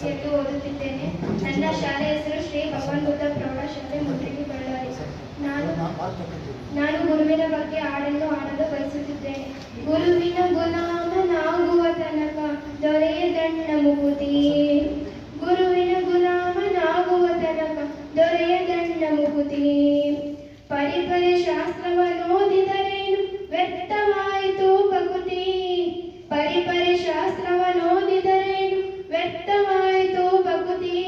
ತರಗತಿಯಲ್ಲಿ ಓದುತ್ತಿದ್ದೇನೆ. ನನ್ನ ಶಾಲೆ ಹೆಸರು ಶ್ರೀ ಭಗವಾನ್ ಬುದ್ಧ ಪ್ರೌಢಶಾಲೆ ಮುಂಡ್ರಿಗಿ ಬಳ್ಳಾರಿ. ನಾನು ಗುರುವಿನ ಬಗ್ಗೆ ಹಾಡಲು ಬಯಸುತ್ತಿದ್ದೇನೆ. ಗುರುವಿನ ಗುಲಾಮನಾಗುವ ತನಕ ದೊರೆಯದಣ್ಣ ಮುಕುತಿ. ಗುರುವಿನ ಗುಲಾಮನಾಗುವ ತನಕ ದೊರೆಯದಣ್ಣ ಮುಕುತಿ. ಪರಿಪರಿ ಶಾಸ್ತ್ರವನ್ನೋದಿದರೇನು ವ್ಯರ್ಥವಾಯಿತು ಭಕುತಿ. ಪರಿಪರಿ ಶಾಸ್ತ್ರವನ್ನೋದಿದರೇನು ವ್ಯರ್ಥವಾಯಿತು ಭಕುತಿ.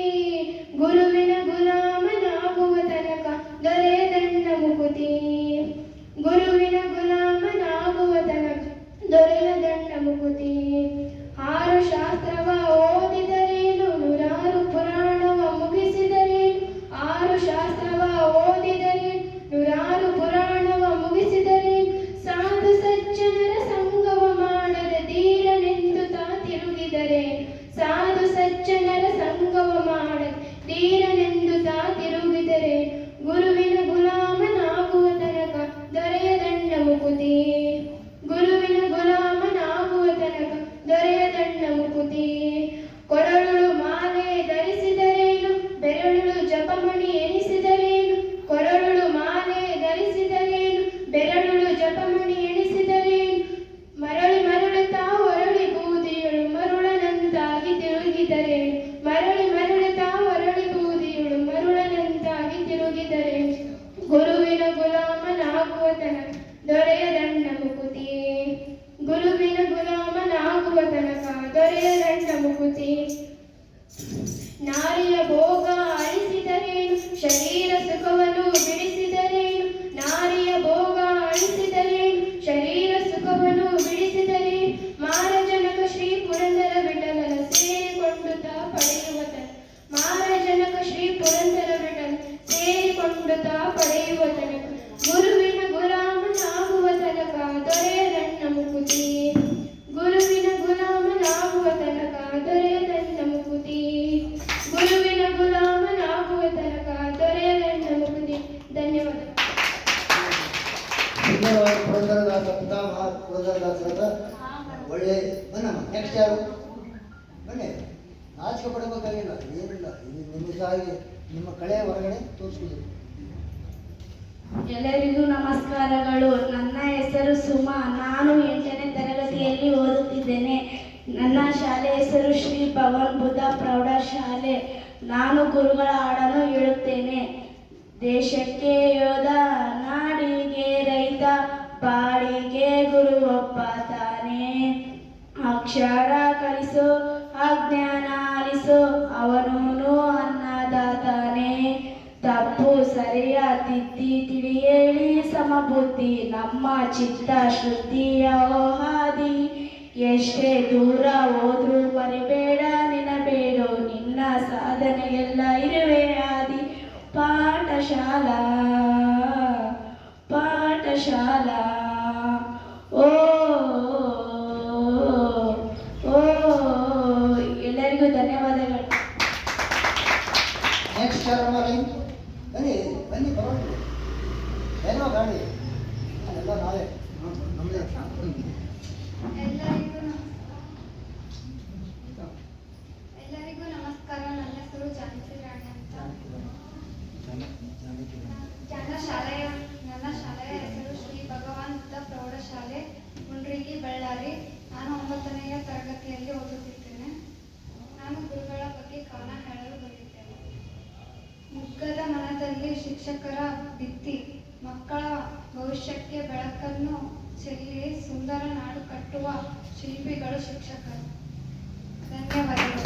ಗುರುವಿನ ಗುಲಾಮನಾಗುವ ತನಕ ದೊರೆಯದಣ್ಣ ಮುಕುತಿ. ಗುರುವಿನ ಗುಲಾಮನಾಗುವ ತನಕ ದೊರೆಯದಣ್ಣ ಮುಕುತಿ. 6 ಶಾಸ್ತ್ರವ ಓದಿದರೇನು ನೂರಾರು ಪುರಾಣವ ಮುಗಿಸಿದರೇನು. 6 ಶಾಸ್ತ್ರವ ಓದಿದರೇನು ನೂರಾರು ಪುರಾಣವ ಮುಗಿಸಿದರೇನು. ಸಾಧು ಸಜ್ಜನರ ಸಂಗವ ಮಾಡದೆ ಧೀರನೆಂದು ತಾ ತಿರುಗಿದರೇನು. ಸಾಧು ಸಜ್ಜನರ ಸಂಗವ ಮಾಡದೆ ಧೀರನೆಂದು ತಾ ತಿರುಗಿದರೇನು. ಗುರುವಿನ ಗುಲಾಮನಾಗುವ ತನಕ ದೊರೆಯದಣ್ಣ ಮುಕುತಿ. ಗುರುವಿನ ಗುಲಾಮನಾಗುವ ತನಕ ದೊರೆಯದಣ್ಣ ಮುಕುತಿ. ಕೊರಳುಳು ಮಾಲೆ ಧರಿಸಿದರೇನು ಬೆರಳುಳು ಜಪಮಣಿ ಎನಿಸಿದರೇನು. ಕೊರಳುಳು ಮಾಲೆ ಧರಿಸಿದರೇನು ಬೆರಳುಳು ಜಪಮಣಿ ಎನಿಸಿದರೇನು. ಮರಳಿ ಮರಳುತ್ತಾ ಹೊರಳಿ ಬೂದಿಯಳು ಮರುಳನಂತಾಗಿ ತಿರುಗಿದರೇನು. ಮರಳಿ ಮರಳುತ್ತಾ ಹೊರಳಿ ಬೂದಿಯಳು ಮರುಳನಂತಾಗಿ ತಿರುಗಿದರೇನು. ಗುರುವಿನ ಗುಲಾಮನಾಗುವ ತನಕ ದೊರೆಯದಣ್ಣ ಮುಕುತಿ. ಗುರುವಿನ ಗುಲಾಮನಾಗುವ ತನಕ ದೊರೆಯದಣ್ಣ ಮುಕುತಿ. ನಾರಿಯ ಭೋಗ ಅಳಿಸಿದರೇನು ಶರೀರ ಸುಖವನ್ನು ಬಿಡಿಸಿದರೇನು. ನಾರಿಯ ಭೋಗ ಅಳಿಸಿದರೇನು ಶರೀರ ಸುಖವನ್ನು ಬಿಡಿಸಿದರೇನು. ಮಾರಜನಕ ಶ್ರೀ ಪುರಂದರ ವಿಠಲನ ಸೇರಿಕೊಂಡು ತಾ ಪಡೆಯುವ ತನಕ. ಮಾರಜನಕ ಶ್ರೀ ಪುರಂದರ ವಿಠಲ ಸೇರಿಕೊಂಡು ತಾ ಪಡೆಯುವ ತನಕ. ಗುರುವಿನ ಗುಲಾಮನಾಗುವ ತನಕ ದೊರೆಯದಣ್ಣ ಮುಕುತಿ. ಗುರುವಿನ ಗುಲಾಮನಾಗುವ ತನಕ ದೊರೆಯದಣ್ಣ ಮುಕುತಿ. ಗುರುವಿನ ಗುಲಾಮನಾಗುವ ತನಕ ದೊರೆಯದಣ್ಣ ಮುಕುತಿ. ಧನ್ಯವಾದ. ಪುರಂದರದಾಸ ಪಿತಾಮಹ ಪುರಂದರದಾಸರ ಒಳ್ಳೆ ಬನ್ನಮ್ಮ. ನೆಕ್ಸ್ಟ್ ಯಾರು ಬನ್ನಿ. ನಾಚಿಕೆ ಪಡಬೇಕಾಗಿಲ್ಲ, ಏನಿಲ್ಲ. ನಿಮಗಾಗಿ ನಿಮ್ಮ ಕಳೆ ಹೊರಗಡೆ ತೋರಿಸ್ಬೋದು. ಎಲ್ಲರಿಗೂ ನಮಸ್ಕಾರಗಳು. ನನ್ನ ಹೆಸರು ಸುಮಾ. ನಾನು 8ನೇ ತರಗತಿಯಲ್ಲಿ ಓದುತ್ತಿದ್ದೇನೆ. ನನ್ನ ಶಾಲೆ ಹೆಸರು ಶ್ರೀ ಭಗವಾನ್ ಬುದ್ಧ ಪ್ರೌಢಶಾಲೆ. ನಾನು ಗುರುಗಳ ಹಾಡನ್ನು ಹೇಳುತ್ತೇನೆ. ದೇಶಕ್ಕೆ ಯೋಧ, ನಾಡಿಗೆ ರೈತ, ಬಾಳಿಗೆ ಗುರು ಒಬ್ಬ ತಾನೇ. ಅಕ್ಷರ ಕಲಿಸೋ, ಅಜ್ಞಾನ ಅಲಿಸೋ, ಅವನೂನು ಅನ್ನದಾತಾನೆ. ತಪ್ಪು ಸರಿಯ ತಿದ್ದಿ ತಿಳಿ ಹೇಳಿ ಸಮಬುದ್ಧಿ ನಮ್ಮ ಚಿತ್ತ ಶುದ್ಧಿಯ ಹಾದಿ. ಎಷ್ಟೇ ದೂರ ಹೋದ್ರೂ ಮರಿಬೇಡ ನಿನಬೇಡೋ, ನಿನ್ನ ಸಾಧನೆಗೆಲ್ಲ ಇರುವೆ ಆದಿ. ಪಾಠಶಾಲಾ ಪಾಠಶಾಲಾ ಓ ಓ. ಎಲ್ಲರಿಗೂ ಧನ್ಯವಾದಗಳು. ನೆಕ್ಸ್ಟ್ ಯಾರು ಬನ್ನಿ ಬನ್ನಿ ಬರೋದು ಏನೋ ಗಾಡಿ ಎಲ್ಲ ನಾವೇ ನಮ್ಮದೇ. ಎಲ್ಲರಿಗೂ ನಮಸ್ಕಾರ. ನನ್ನ ಹೆಸರು ಜಾನಕಿ ರಾಣಿ ಅಂತ. ನನ್ನ ಶಾಲೆಯ ಹೆಸರು ಶ್ರೀ ಭಗವಾನ್ ಬುದ್ಧ ಪ್ರೌಢಶಾಲೆ ಮುಂಡ್ರಿಗಿ ಬಳ್ಳಾರಿ. ನಾನು 9ನೇ ತರಗತಿಯಲ್ಲಿ ಓದುತ್ತಿದ್ದೇನೆ. ನಾನು ಗುರುಗಳ ಬಗ್ಗೆ ಕವನ ಹೇಳಲು ಬಂದಿದ್ದೇನೆ. ಮುಗ್ಗದ ಮನದಲ್ಲಿ ಶಿಕ್ಷಕರ ಭಿತ್ತಿ, ಮಕ್ಕಳ ಭವಿಷ್ಯಕ್ಕೆ ಬೆಳಕನ್ನು ಚೆಲ್ಲಿ ಸುಂದರ ನಾಡು ಕಟ್ಟುವ ಶಿಲ್ಪಿಗಳು ಶಿಕ್ಷಕರು. ಧನ್ಯವಾದಗಳು.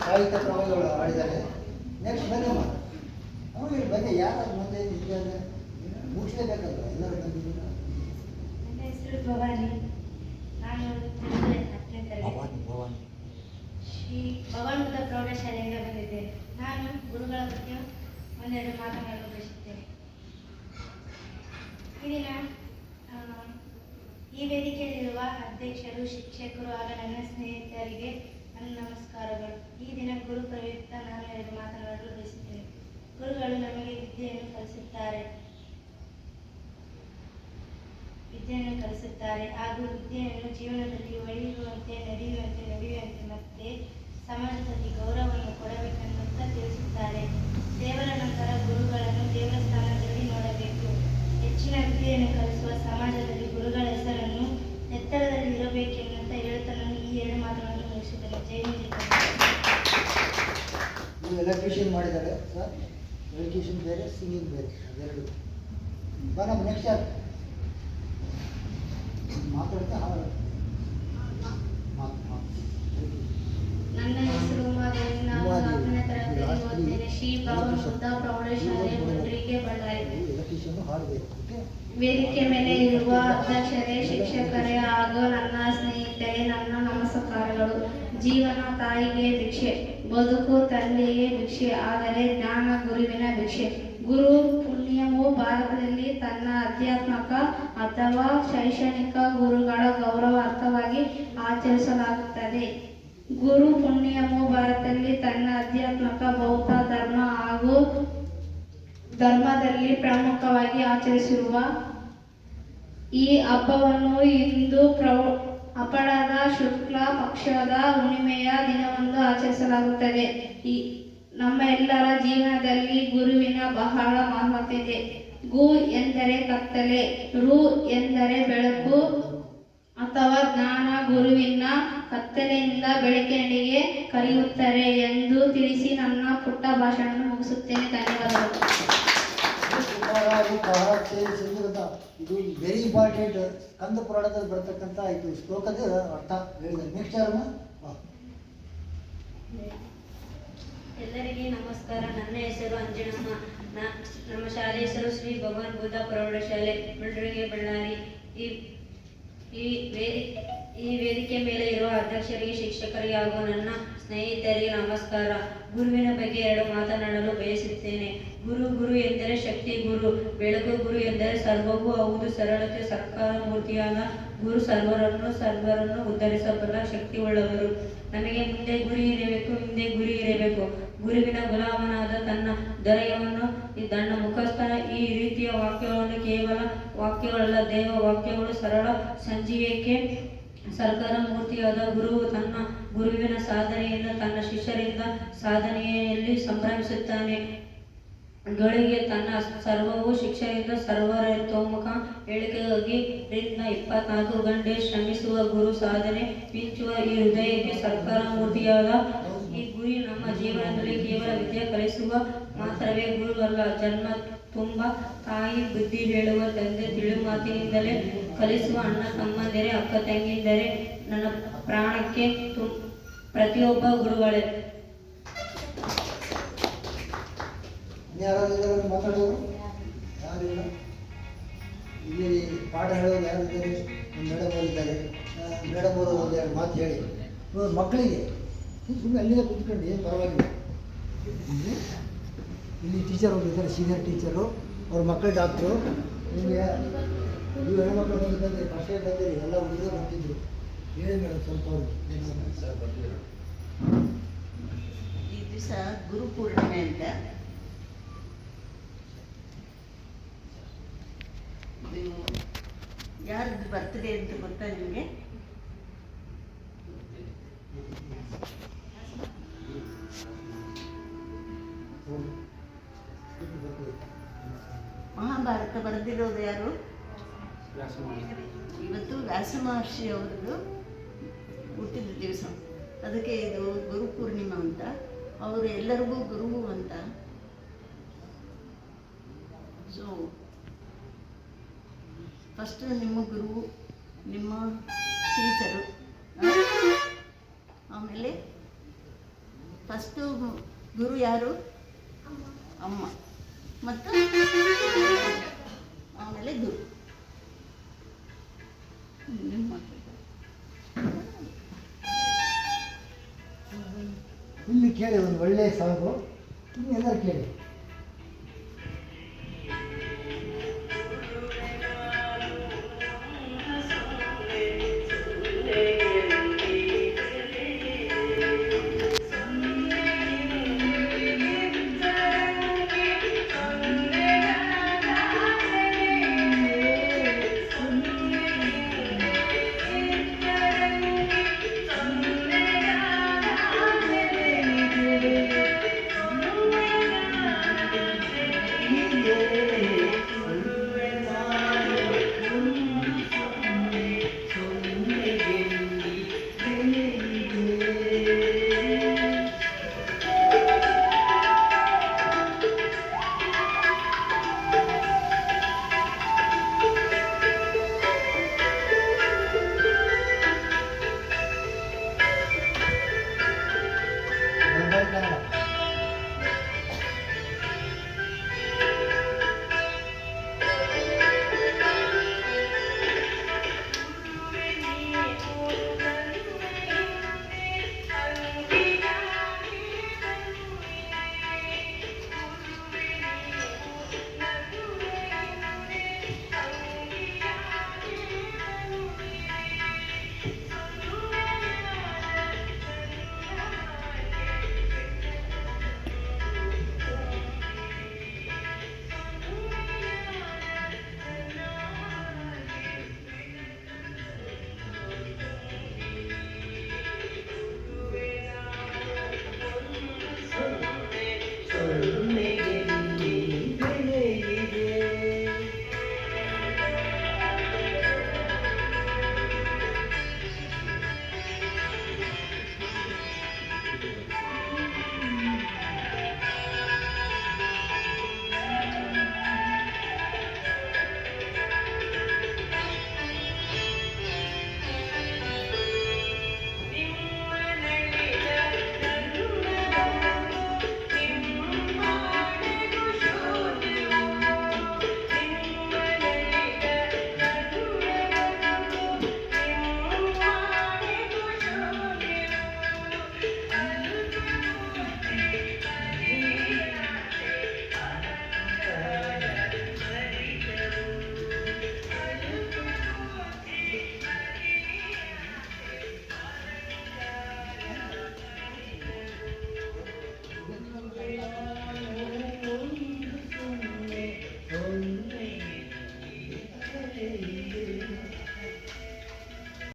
ಸಾಹಿತ್ಯ ಪ್ರಭುಗಳು ಆಡಿದ್ದಾರೆ. ನೆಕ್ಸ್ಟ್ ಬನ್ನಮ್ಮ. ಅವ್ರಿಗೆ ಬನ್ನಿ. ಯಾರು ಮುಂದೆ ಅಂದರೆ ಮುಗಿಸ್ಲೇಬೇಕಲ್ವ, ಎಲ್ಲರೂ ಬಂದಿದ್ದೀರ. ನನ್ನ ಹೆಸರು ಭವಾನಿ. ನಾನು ಓದುತ್ತಿರುವುದು 10ನೇ ತರಗತಿ. ಶ್ರೀ ಭಗವಾನ್ ಬುದ್ಧ ಪ್ರೌಢಶಾಲೆಯಿಂದ ಬಂದಿದ್ದೇನೆ. ನಾನು ಗುರುಗಳ ಬಗ್ಗೆ ಒಂದೆರಡು ಮಾತನಾಡಲು ಬಯಸುತ್ತೇನೆ. ಈ ದಿನ ಈ ವೇದಿಕೆಯಲ್ಲಿರುವ ಅಧ್ಯಕ್ಷರು, ಶಿಕ್ಷಕರು ಹಾಗೂ ನನ್ನ ಸ್ನೇಹಿತರಿಗೆ ನನ್ನ ನಮಸ್ಕಾರಗಳು. ಈ ದಿನ ಗುರು ಪ್ರಯುಕ್ತ ನಾನು 2 ಮಾತನಾಡಲು ಬಯಸುತ್ತೇನೆ. ಗುರುಗಳು ನಮಗೆ ವಿದ್ಯೆಯನ್ನು ಕಲಿಸುತ್ತಾರೆ. ವಿದ್ಯೆಯನ್ನು ಕಲಿಸುತ್ತಾರೆ ಹಾಗೂ ವಿದ್ಯೆಯನ್ನು ಜೀವನದಲ್ಲಿ ಒಳ್ಳೆಯುವಂತೆ ನಡೆಯುವಂತೆ ಮತ್ತೆ ಸಮಾಜದಲ್ಲಿ ಗೌರವವನ್ನು ಕೊಡಬೇಕೆನ್ನುತ್ತಾ ತಿಳಿಸುತ್ತಾರೆ. ದೇವರ ನಂತರ ಗುರುಗಳನ್ನು ದೇವರ ಸ್ಥಾನದಲ್ಲಿ ನೋಡಬೇಕು. ಹೆಚ್ಚಿನ ವಿದ್ಯೆಯನ್ನು ಕಲಿಸುವ ಸಮಾಜದಲ್ಲಿ ಗುರುಗಳ ಹೆಸರನ್ನು ಎತ್ತರದಲ್ಲಿ ಇರಬೇಕೆನ್ನುತ್ತಾ ಹೇಳುತ್ತಾ ನಾನು ಈ 2 ಮಾತುಗಳನ್ನು ಮುಗಿಸಿದ್ದೇನೆ. ಜೈ ಹಿಂದ್. ನೀವು ಎಲೆಕ್ಟ್ರಿಷಿಯನ್ ಮಾಡಿದ್ದಾರೆ ಸರ್. ಎಲೆಕ್ಟ್ರಿಷಿಯನ್ ಬೇರೆ, ಸಿಂಗಿಂಗ್ ಬೇರೆ, ಅದೆರಡು. ನಮ್ಮ ನೆಕ್ಸ್ಟ್ ಯಾರು ಮಾತಾಡ್ತಾ ನನ್ನ ಹೆಸರು ಉಮಾದೇವಿ. ನಾನು 4ನೇ ತರಗತಿಯಲ್ಲಿ ಓದುತ್ತೇನೆ. ಶ್ರೀ ಭಗವಾನ್ ಬುದ್ಧ ಪ್ರೌಢಶಾಲೆ ಮುಂಡ್ರಿಕೆ, ಬಳ್ಳಾರಿ. ಎಲೆಕ್ಟ್ರಿಷಿಯನ್ ಹಾಡಬೇಕು. ವೇದಿಕೆ ಮೇಲೆ ಇರುವ ಅಧ್ಯಕ್ಷರೇ, ಶಿಕ್ಷಕರೇ ಹಾಗೂ ನನ್ನ ಸ್ನೇಹಿತರೆ, ನನ್ನ ನಮಸ್ಕಾರಗಳು. ಜೀವನ ತಾಯಿಗೆ ಭಿಕ್ಷೆ, ಬದುಕು ತಂದೆಗೆ ಭಿಕ್ಷೆ, ಆದರೆ ಜ್ಞಾನ ಗುರುವಿನ ಭಿಕ್ಷೆ. ಗುರು ಪುಣ್ಯವು ಭಾರತದಲ್ಲಿ ತನ್ನ ಆಧ್ಯಾತ್ಮಿಕ ಅಥವಾ ಶೈಕ್ಷಣಿಕ ಗುರುಗಳ ಗೌರವಾರ್ಥವಾಗಿ ಆಚರಿಸಲಾಗುತ್ತದೆ. ಗುರು ಪುಣ್ಯವು ಭಾರತದಲ್ಲಿ ತನ್ನ ಆಧ್ಯಾತ್ಮಿಕ ಬೌದ್ಧ ಧರ್ಮ ಹಾಗೂ ಧರ್ಮದಲ್ಲಿ ಪ್ರಮುಖವಾಗಿ ಆಚರಿಸಿರುವ ಈ ಹಬ್ಬವನ್ನು ಇಂದು ಅಪರಾಧ ಶುಕ್ಲ ಪಕ್ಷದ ಹುಣ್ಣಿಮೆಯ ದಿನದಂದು ಆಚರಿಸಲಾಗುತ್ತದೆ. ನಮ್ಮ ಎಲ್ಲರ ಜೀವನದಲ್ಲಿ ಗುರುವಿನ ಬಹಳ ಮಹತ್ವವಿದೆ. ಗು ಎಂದರೆ ಕತ್ತಲೆ, ರು ಎಂದರೆ ಬೆಳಕು ಅಥವಾ ಜ್ಞಾನ. ಗುರುವಿನ ಕತ್ತಲೆಯಿಂದ ಬೆಳಕಿನೆಡೆಗೆ ಕರೆಯುತ್ತಾರೆ ಎಂದು ತಿಳಿಸಿ ನನ್ನ ಪುಟ್ಟ ಭಾಷಣವನ್ನು ಮುಗಿಸುತ್ತೇನೆ. ಧನ್ಯವಾದಗಳು. ಇದು ವೆರಿ ಇಂಪಾರ್ಟೆಂಟ್. ಕಂದ ಪುರಾಣದಲ್ಲಿ ಬರ್ತಕ್ಕಂಥ ಇದು ಶ್ಲೋಕದ ಅರ್ಥ ಹೇಳಿದ್ದಾರೆ. ನೆಕ್ಸ್ಟ್ ಯಾರಮ್ಮ? ಎಲ್ಲರಿಗೆ ನಮಸ್ಕಾರ. ನನ್ನ ಹೆಸರು ಅಂಜನಮ್ಮ. ನಮ್ಮ ಶಾಲೆ ಹೆಸರು ಶ್ರೀ ಭಗವಾನ್ ಬುದ್ಧ ಪ್ರೌಢಶಾಲೆ ಮುಂಡ್ರಿಕೆ, ಬಳ್ಳಾರಿ. ಈ ವೇದಿಕೆ ಮೇಲೆ ಇರುವ ಅಧ್ಯಕ್ಷರಿಗೆ, ಶಿಕ್ಷಕರಿಗೆ ಹಾಗೂ ನನ್ನ ಸ್ನೇಹಿತರಿಗೆ ನಮಸ್ಕಾರ. ಗುರುವಿನ ಬಗ್ಗೆ 2 ಮಾತನಾಡಲು ಬಯಸುತ್ತೇನೆ. ಗುರು ಎಂದರೆ ಶಕ್ತಿ ಗುರು, ಬೆಳಕು. ಗುರು ಎಂದರೆ ಸರ್ವವೂ ಹೌದು, ಸರಳತೆ, ಸರ್ಕಾರ ಮೂರ್ತಿಯಾದ ಗುರು ಸರ್ವರನ್ನು ಉದ್ಧರಿಸಬಲ್ಲ ಶಕ್ತಿಯುಳ್ಳವರು. ನಮಗೆ ಮುಂದೆ ಗುರಿ ಇರಬೇಕು, ಹಿಂದೆ ಗುರಿ ಇರಬೇಕು. ಗುರುವಿನ ಗುಲಾಮನಾದ ತನ್ನ ದೊರೆಯವನ್ನು ತನ್ನ ಮುಖಸ್ಥನ. ಈ ರೀತಿಯ ವಾಕ್ಯಗಳನ್ನು ಕೇವಲ ವಾಕ್ಯಗಳಲ್ಲ, ದೇವ ವಾಕ್ಯಗಳು. ಸರಳ ಸಂಜೀವಿಕೆ. ಸರ್ಕಾರ ಮೂರ್ತಿಯಾದ ಗುರುವು ತನ್ನ ಗುರುವಿನ ಸಾಧನೆಯನ್ನು ತನ್ನ ಶಿಷ್ಯರಿಂದ ಸಾಧನೆಯಲ್ಲಿ ಸಂಭ್ರಮಿಸುತ್ತಾನೆ. ಗಳಿಗೆ ತನ್ನ ಸರ್ವವು ಶಿಕ್ಷೆಯಿಂದ ಸರ್ವತೋಮುಖ ಹೇಳಿಕೆಗಾಗಿ 24 ಗಂಟೆ ಶ್ರಮಿಸುವ ಗುರು ಸಾಧನೆ ಮಿಂಚುವ ಈ ಹೃದಯಕ್ಕೆ ಸರ್ಕಾರ ಮೂರ್ತಿಯಾದ ಈ ಗುರಿ. ನಮ್ಮ ಜೀವನದಲ್ಲಿ ಕೇವಲ ವಿದ್ಯೆ ಕಲಿಸುವ ಮಾತ್ರವೇ ಗುರು ಅಲ್ಲ, ಜನ್ಮ ತುಂಬ ತಾಯಿ ಬುದ್ಧಿ ಹೇಳುವ ತಂದೆ ತಿಳು ಮಾತಿನಿಂದಲೇ ಕಲಿಸುವ ಅಣ್ಣ ತಮ್ಮಂದಿರೇ, ಅಕ್ಕ ತಂಗಿಯಂದಿರೇ, ನನ್ನ ಪ್ರಾಣಕ್ಕೆ ಪ್ರತಿಯೊಬ್ಬ ಗುರುಗಳೇ. ಯಾರಾದರೂ ಮಾತಾಡೋರು ಯಾರಿಲ್ಲ. ಇಲ್ಲಿ ಪಾಠ ಹೇಳೋರು ಯಾರಿದ್ದಾರೆ? ಮೇಡಮ್ ಅವರಿದ್ದಾರೆ. ಮೇಡಮ್ ಅವರು 2 ಮಾತು ಹೇಳಿ ಮಕ್ಕಳಿಗೆ ಸುಮ್ಮನೆ ಅಲ್ಲಿಗೆ ಕೂತ್ಕೊಂಡು ಏನು ಪರವಾಗಿಲ್ಲ. ಇಲ್ಲಿ ಟೀಚರ್ ಹೋಗಿದ್ದಾರೆ, ಸೀನಿಯರ್ ಟೀಚರು, ಅವ್ರ ಮಕ್ಕಳು ಡಾಕ್ಟ್ರು. ನಿಮಗೆ ನೀವು ಹೆಣ್ಮಕ್ಳು ಬಂದಿದ್ದಂಗೆ ಫಸ್ಟ್ ಇಯರ್ ಬಂದಿರಿ, ಎಲ್ಲ ಹುಡುಗರು ಬಂದಿದ್ರು. ಹೇಳಿ ಮೇಡಮ್ ಸ್ವಲ್ಪ ಅವರು. ಈ ದಿವಸ ಗುರು ಪೂರ್ಣಿಮೆ ಅಂತ. ಯಾರದ್ದು ಬರ್ತ್ಡೇ ಅಂತ ಗೊತ್ತಾ ನಿಮಗೆ? ಮಹಾಭಾರತ ಬರೆದಿರೋದು ಯಾರು? ಇವತ್ತು ವ್ಯಾಸ ಮಹರ್ಷಿ ಅವರದ್ದು ಹುಟ್ಟಿದ ದಿವಸ. ಅದಕ್ಕೆ ಇದು ಗುರು ಪೂರ್ಣಿಮಾ ಅಂತ. ಅವರು ಎಲ್ಲರಿಗೂ ಗುರುವು ಅಂತ. ಸೊ ಫಸ್ಟ್ ನಿಮ್ಮ ಗುರು, ನಿಮ್ಮ ಟೀಚರು, ಆಮೇಲೆ ಫಸ್ಟು ಗುರು ಯಾರು? ಅಮ್ಮ. ಮತ್ತು ಆಮೇಲೆ ಗುರು. ಇಲ್ಲಿ ಕೇಳಿ ಒಂದು ಒಳ್ಳೆಯ ಸಾಗು. ಎಲ್ಲರೂ ಕೇಳಿ.